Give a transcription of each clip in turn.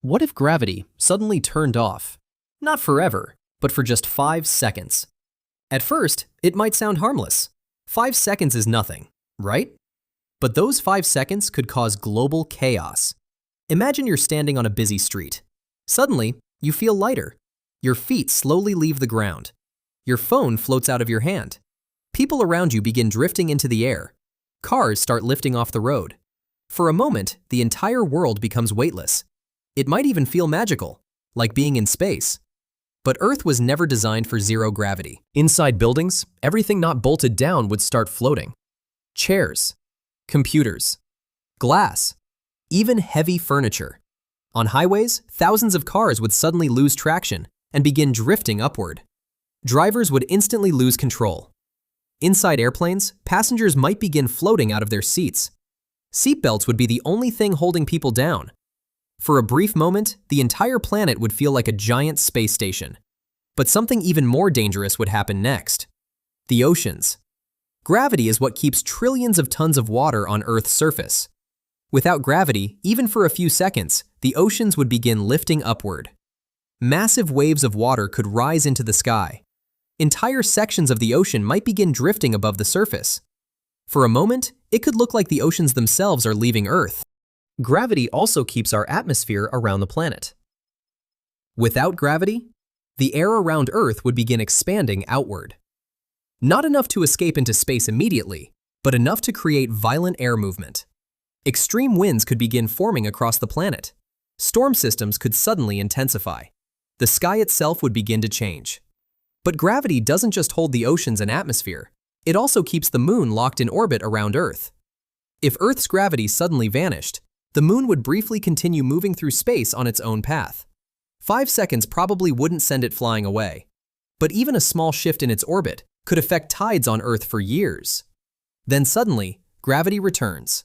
What if gravity suddenly turned off? Not forever, but for just 5 seconds. At first, it might sound harmless. 5 seconds is nothing, right? But those 5 seconds could cause global chaos. Imagine you're standing on a busy street. Suddenly, you feel lighter. Your feet slowly leave the ground. Your phone floats out of your hand. People around you begin drifting into the air. Cars start lifting off the road. For a moment, the entire world becomes weightless. It might even feel magical, like being in space. But Earth was never designed for zero gravity. Inside buildings, everything not bolted down would start floating. Chairs, computers, glass, even heavy furniture. On highways, thousands of cars would suddenly lose traction and begin drifting upward. Drivers would instantly lose control. Inside airplanes, passengers might begin floating out of their seats. Seatbelts would be the only thing holding people down. For a brief moment, the entire planet would feel like a giant space station. But something even more dangerous would happen next. The oceans. Gravity is what keeps trillions of tons of water on Earth's surface. Without gravity, even for a few seconds, the oceans would begin lifting upward. Massive waves of water could rise into the sky. Entire sections of the ocean might begin drifting above the surface. For a moment, it could look like the oceans themselves are leaving Earth. Gravity also keeps our atmosphere around the planet. Without gravity, the air around Earth would begin expanding outward. Not enough to escape into space immediately, but enough to create violent air movement. Extreme winds could begin forming across the planet. Storm systems could suddenly intensify. The sky itself would begin to change. But gravity doesn't just hold the oceans and atmosphere. It also keeps the moon locked in orbit around Earth. If Earth's gravity suddenly vanished, the moon would briefly continue moving through space on its own path. 5 seconds probably wouldn't send it flying away. But even a small shift in its orbit could affect tides on Earth for years. Then suddenly, gravity returns.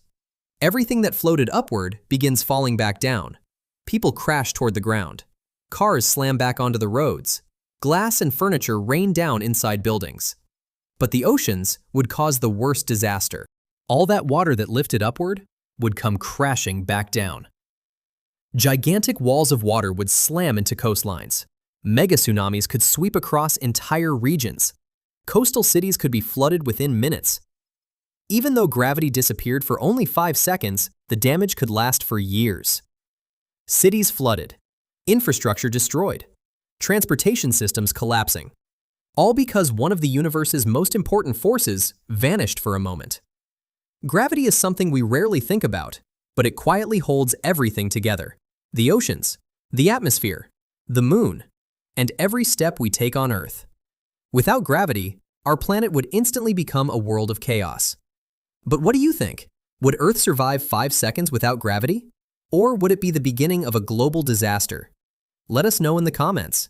Everything that floated upward begins falling back down. People crash toward the ground. Cars slam back onto the roads. Glass and furniture rain down inside buildings. But the oceans would cause the worst disaster. All that water that lifted upward would come crashing back down. Gigantic walls of water would slam into coastlines. Mega tsunamis could sweep across entire regions. Coastal cities could be flooded within minutes. Even though gravity disappeared for only 5 seconds, the damage could last for years. Cities flooded. Infrastructure destroyed. Transportation systems collapsing. All because one of the universe's most important forces vanished for a moment. Gravity is something we rarely think about, but it quietly holds everything together. The oceans, the atmosphere, the moon, and every step we take on Earth. Without gravity, our planet would instantly become a world of chaos. But what do you think? Would Earth survive 5 seconds without gravity? Or would it be the beginning of a global disaster? Let us know in the comments.